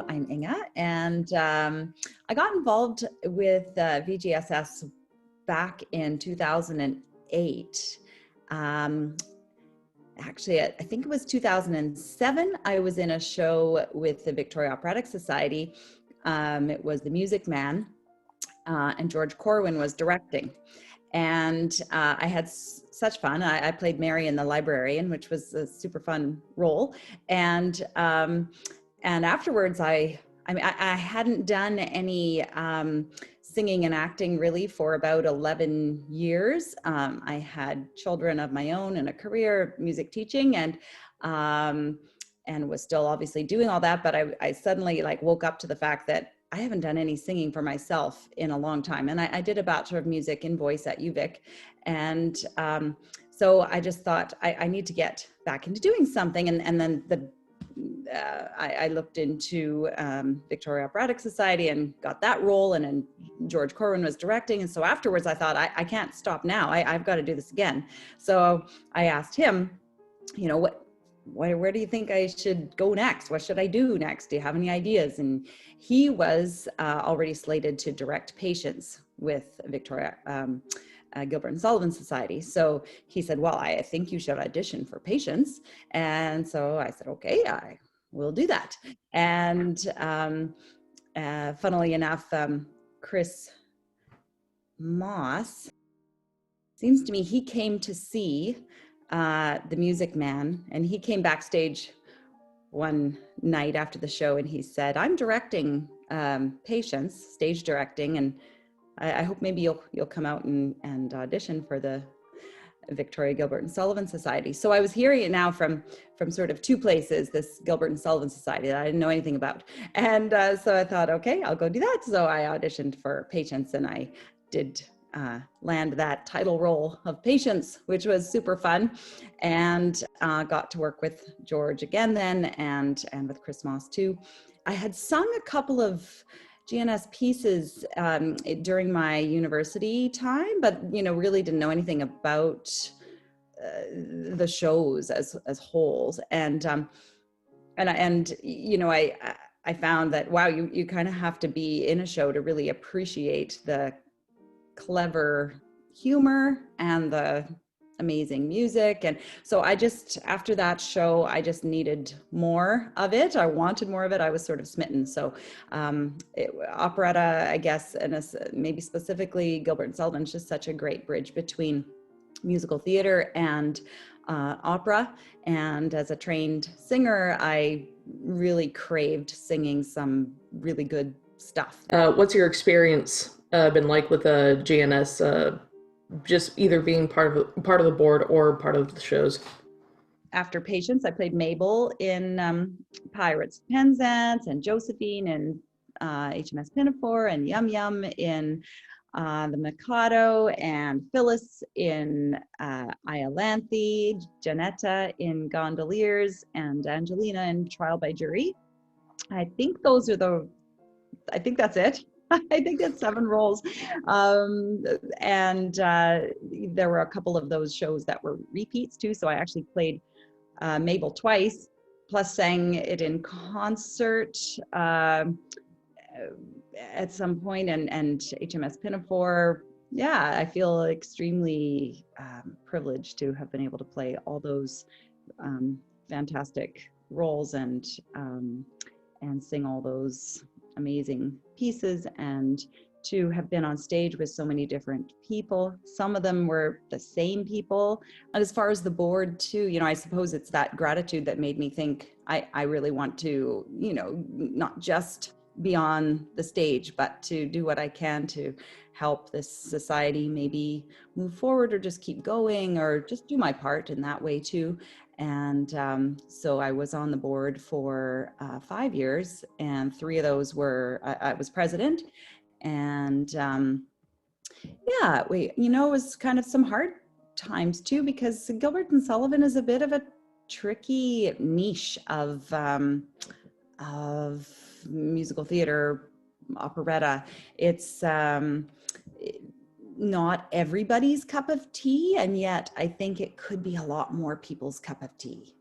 I'm Inga, and I got involved with VGSS back in 2008. Actually, I think it was 2007. I was in a show with the Victoria Operatic Society. It was The Music Man, and George Corwin was directing. And I had such fun. I played Mary in the librarian, which was a super fun role. And afterwards, I hadn't done any singing and acting really for about 11 years. I had children of my own and a career, music teaching, and was still obviously doing all that. But I suddenly woke up to the fact that I haven't done any singing for myself in a long time. And I did a Bachelor of Music in Voice at UVic. And so I just thought I need to get back into doing something. And then I looked into Victoria Operatic Society and got that role. And then George Corwin was directing. And so afterwards I thought, I can't stop now. I've got to do this again. So I asked him, where do you think I should go next? What should I do next? Do you have any ideas? And he was already slated to direct Patience with Victoria, Gilbert and Sullivan Society. So he said, well, I think you should audition for Patience. And so I said, okay, I will do that. And funnily enough, Chris Moss, seems to me he came to see The Music Man, and he came backstage one night after the show and he said, I'm directing Patience, stage directing, and I hope maybe you'll come out and audition for the Victoria Gilbert and Sullivan Society. So I was hearing it now from sort of two places, this Gilbert and Sullivan Society that I didn't know anything about. And so I thought, okay, I'll go do that. So I auditioned for Patience, and I did land that title role of Patience, which was super fun, and got to work with George again then, and with Chris Moss too. I had sung a couple of GNS pieces during my university time, but really didn't know anything about the shows as wholes. And I found that, wow, you kind of have to be in a show to really appreciate the clever humor and the amazing music. And so after that show, I just needed more of it. I wanted more of it. I was sort of smitten. So operetta, I guess, and maybe specifically Gilbert and Sullivan, is just such a great bridge between musical theater and opera. And as a trained singer, I really craved singing some really good stuff. What's your experience been like with GNS, just either being part of the board or part of the shows? After Patience, I played Mabel in Pirates Penzance, and Josephine in HMS Pinafore, and Yum Yum in The Mikado, and Phyllis in Iolanthe, Janetta in Gondoliers, and Angelina in Trial by Jury. I think that's it. I think that's 7 roles. And there were a couple of those shows that were repeats too. So I actually played Mabel twice, plus sang it in concert at some point, and HMS Pinafore. Yeah, I feel extremely privileged to have been able to play all those fantastic roles and sing all those amazing pieces, and to have been on stage with so many different people. Some of them were the same people. And as far as the board too, I suppose it's that gratitude that made me think I really want to, not just be on the stage, but to do what I can to help this society maybe move forward, or just keep going, or just do my part in that way too. And so I was on the board for 5 years, and 3 of those were, I was president. And yeah, it was kind of some hard times too, because Gilbert and Sullivan is a bit of a tricky niche of musical theater, operetta. It's not everybody's cup of tea, and yet I think it could be a lot more people's cup of tea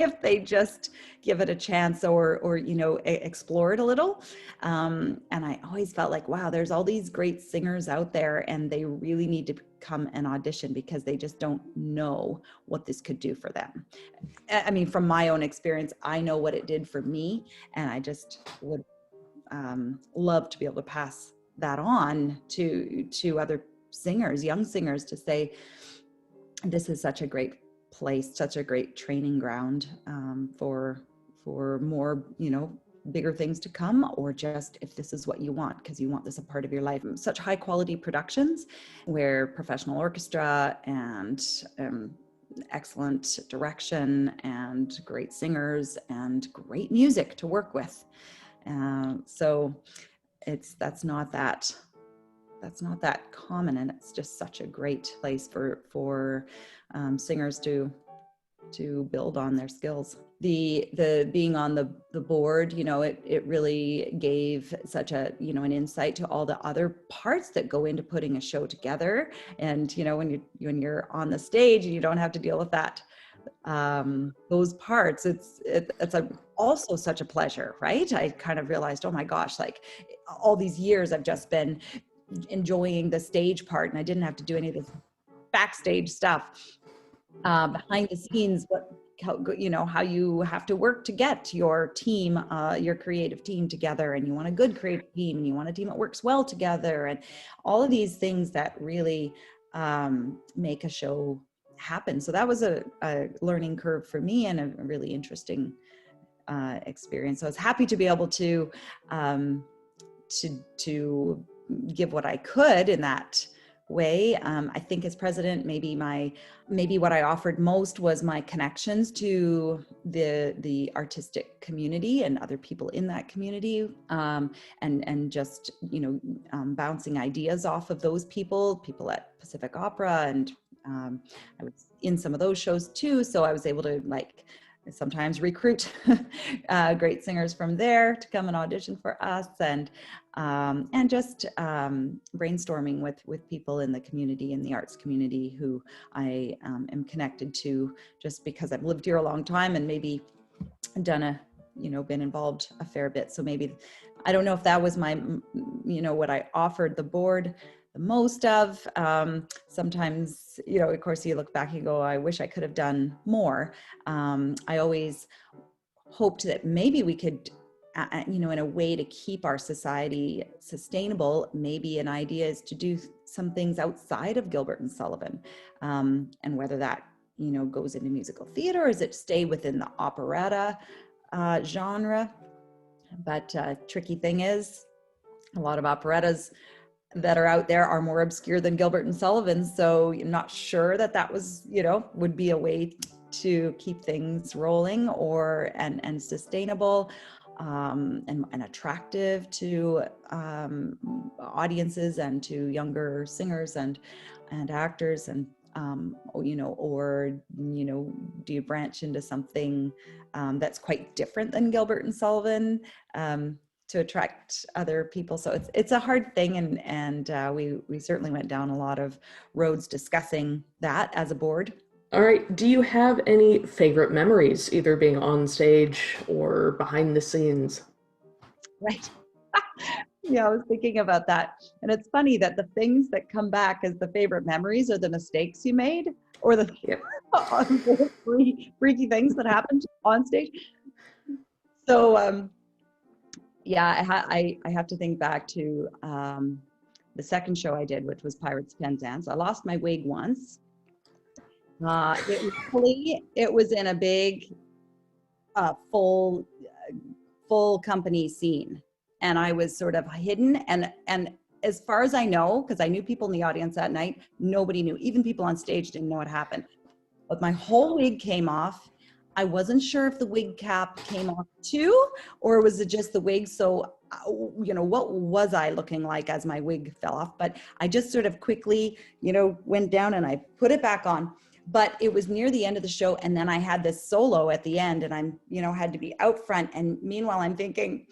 if they just give it a chance or explore it a little. And I always felt like, wow, there's all these great singers out there, and they really need to come and audition because they just don't know what this could do for them. I mean, from my own experience, I know what it did for me, and I just would love to be able to pass that on to other singers, young singers, to say, this is such a great place, such a great training ground for more, bigger things to come, or just if this is what you want, because you want this a part of your life. Such high quality productions where professional orchestra and excellent direction and great singers and great music to work with. So that's not that common, and it's just such a great place for singers to build on their skills. The being on the board, it really gave such a, an insight to all the other parts that go into putting a show together. And, when you're on the stage and you don't have to deal with that, those parts, it's also such a pleasure, right? I kind of realized, oh my gosh, like all these years I've just been enjoying the stage part, and I didn't have to do any of this backstage stuff. Behind the scenes, how you have to work to get your team, your creative team together, and you want a good creative team, and you want a team that works well together, and all of these things that really make a show happen. So that was a learning curve for me, and a really interesting experience. So I was happy to be able to give what I could in that way. I think as president, maybe what I offered most was my connections to the artistic community and other people in that community, and just bouncing ideas off of those people at Pacific Opera, and I was in some of those shows too, so I was able to sometimes recruit great singers from there to come and audition for us, and just brainstorming with people in the community, in the arts community, who I am connected to just because I've lived here a long time and maybe done been involved a fair bit. So maybe, I don't know if that was my, what I offered the board the most of. Sometimes, of course, you look back and go, I wish I could have done more. I always hoped that maybe we could, in a way to keep our society sustainable, maybe an idea is to do some things outside of Gilbert and Sullivan, and whether that, goes into musical theater, or is it stay within the operetta genre. But tricky thing is, a lot of operettas that are out there are more obscure than Gilbert and Sullivan. So I'm not sure that was, would be a way to keep things rolling and sustainable, and attractive to audiences and to younger singers and actors, and or do you branch into something that's quite different than Gilbert and Sullivan, to attract other people? So it's a hard thing, and we certainly went down a lot of roads discussing that as a board. All right. Do you have any favorite memories, either being on stage or behind the scenes? Right. Yeah, I was thinking about that. And it's funny that the things that come back as the favorite memories are the mistakes you made, or the freaky things that happened on stage. So, yeah, I have to think back to the second show I did, which was Pirates Penzance. I lost my wig once. It was in a big, full company scene, and I was sort of hidden. And as far as I know, because I knew people in the audience that night, nobody knew. Even people on stage didn't know what happened. But my whole wig came off. I wasn't sure if the wig cap came off too, or was it just the wig? So, what was I looking like as my wig fell off? But I just sort of quickly, went down and I put it back on. But it was near the end of the show, and then I had this solo at the end, and I'm, had to be out front. And meanwhile, I'm thinking,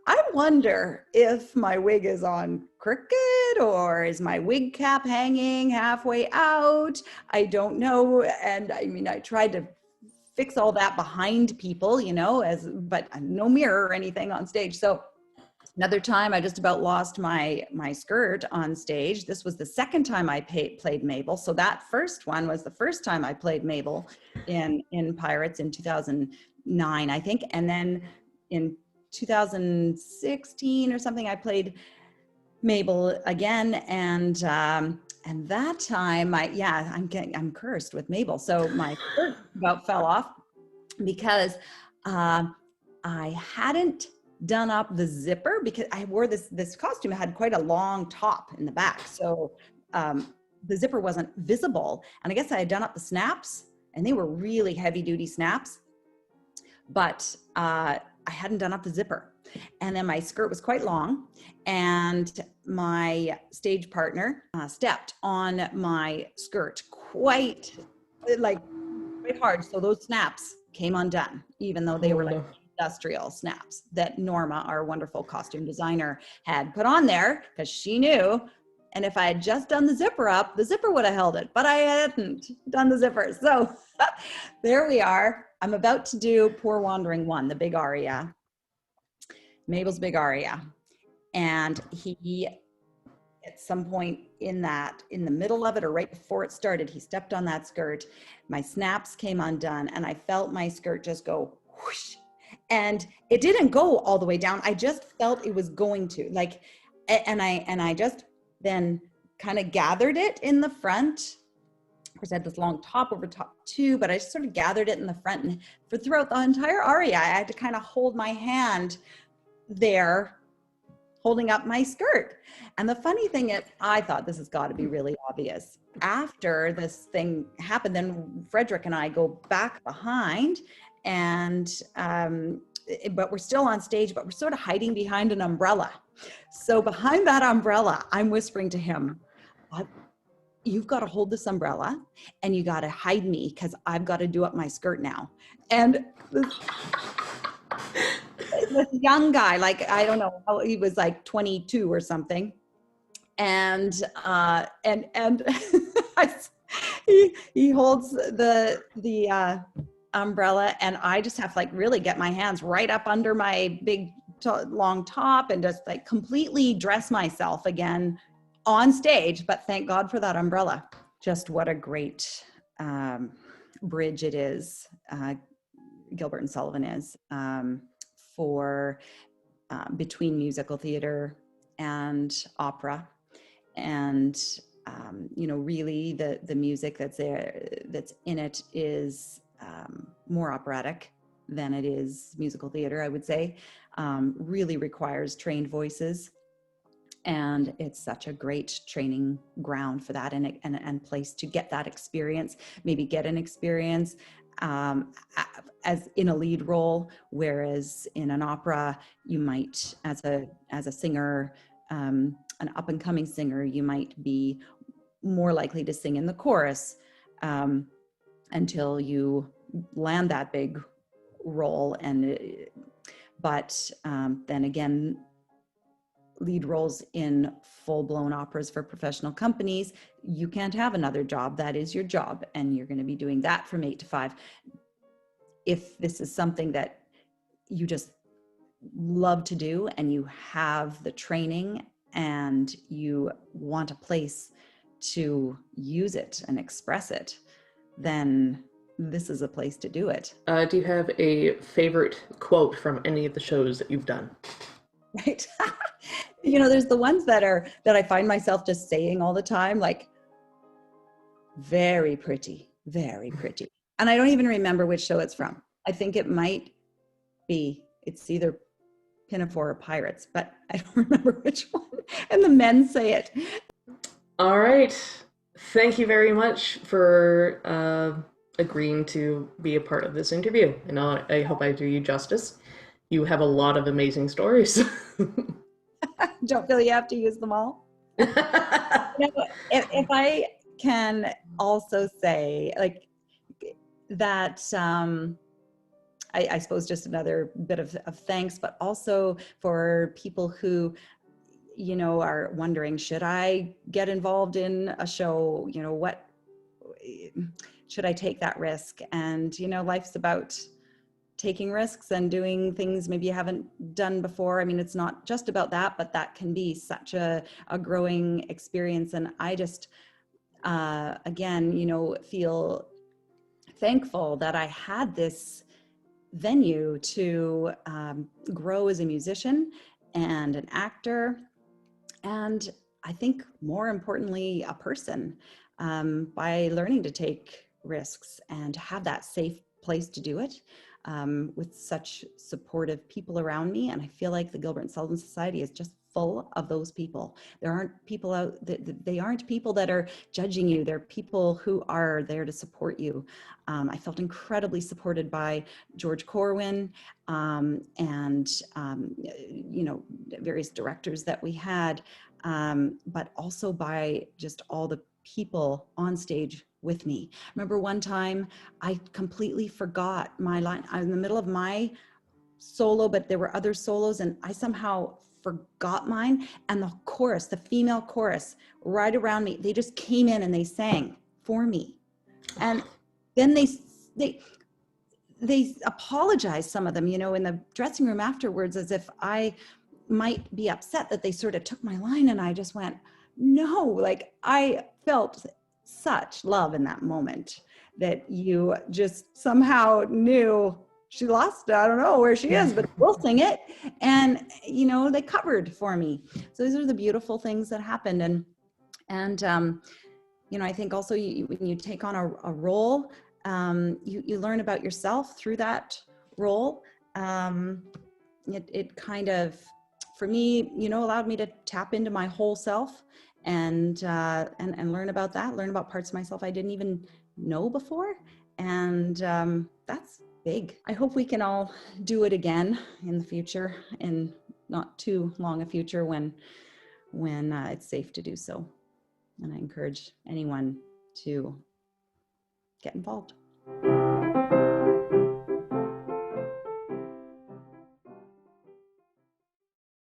I wonder if my wig is on crooked, or is my wig cap hanging halfway out? I don't know. And I mean, I tried to fix all that behind people, you know, but no mirror or anything on stage. So another time I just about lost my skirt on stage. This was the second time I played Mabel. So that first one was the first time I played Mabel in Pirates in 2009, I think. And then in 2016 or something, I played Mabel again. And that time I'm cursed with Mabel. So my skirt about fell off because I hadn't done up the zipper, because I wore this costume. It had quite a long top in the back. So the zipper wasn't visible. And I guess I had done up the snaps, and they were really heavy duty snaps, but I hadn't done up the zipper. And then my skirt was quite long, and my stage partner stepped on my skirt quite hard. So those snaps came undone, even though they were like industrial snaps that Norma, our wonderful costume designer, had put on there because she knew. And if I had just done the zipper up, the zipper would have held it, but I hadn't done the zipper. So there we are. I'm about to do Poor Wandering One, the big aria, Mabel's big aria. And he, at some point in the middle of it or right before it started, he stepped on that skirt. My snaps came undone, and I felt my skirt just go whoosh. And it didn't go all the way down. I just felt it was going to, like, and I just then kind of gathered it in the front. Of course, I had this long top over top too, but I just sort of gathered it in the front. And for throughout the entire aria, I had to kind of hold my hand there, holding up my skirt. And the funny thing is, I thought this has got to be really obvious. After this thing happened, then Frederick and I go back behind, and but we're still on stage, but we're sort of hiding behind an umbrella. So behind that umbrella, I'm whispering to him, you've got to hold this umbrella and you got to hide me, because I've got to do up my skirt now. And this young guy, like, I don't know, he was like 22 or something. And he holds the umbrella, and I just have to like really get my hands right up under my big long top and just like completely dress myself again on stage. But thank God for that umbrella. Just what a great bridge it is, Gilbert and Sullivan is, for between musical theater and opera. And really the music that's there, that's in it, is more operatic than it is musical theater, I would say. Really requires trained voices, and it's such a great training ground for that, and place to get that experience. Maybe get an experience as in a lead role, whereas in an opera, you might, as a singer, an up-and-coming singer, you might be more likely to sing in the chorus until you land that big role. But then again, lead roles in full-blown operas for professional companies, you can't have another job. That is your job, and you're going to be doing that from 8 to 5. If this is something that you just love to do, and you have the training, and you want a place to use it and express it, then this is a place to do it. Do you have a favorite quote from any of the shows that you've done? Right. There's the ones that I find myself just saying all the time, like, very pretty, very pretty. And I don't even remember which show it's from. I think it might be, it's either Pinafore or Pirates, but I don't remember which one. And the men say it. All right. Thank you very much for agreeing to be a part of this interview. And I hope I do you justice. You have a lot of amazing stories. Don't feel you have to use them all. If I can also say, like, that, I suppose just another bit of thanks, but also for people who, are wondering, should I get involved in a show? should I take that risk? And, you know, life's about taking risks and doing things maybe you haven't done before. I mean, it's not just about that, but that can be such a growing experience. And I just, again, you know, feel thankful that I had this venue to grow as a musician and an actor, and I think more importantly, a person, by learning to take risks and to have that safe place to do it, with such supportive people around me. And I feel like the Gilbert and Sullivan Society is just full of those people. There aren't people out, they aren't people that are judging you. They're people who are there to support you. I felt incredibly supported by George Corwin, and, you know, various directors that we had, but also by just all the people on stage with me. I remember one time I completely forgot my line. I was in the middle of my solo, but there were other solos, and I somehow forgot mine. And the chorus, the female chorus right around me, they just came in and they sang for me. And then they apologized, some of them, you know, in the dressing room afterwards, as if I might be upset that they sort of took my line. And I just went, no, like I felt such love in that moment that you just somehow knew she lost, I don't know where she is, but we'll sing it. And, you know, they covered for me. So these are the beautiful things that happened. And you know, I think also when you take on a role, you learn about yourself through that role. It kind of, for me, you know, allowed me to tap into my whole self and learn about that, learn about parts of myself I didn't even know before. And that's big. I hope we can all do it again in the future, in not too long a future, when it's safe to do so. And I encourage anyone to get involved.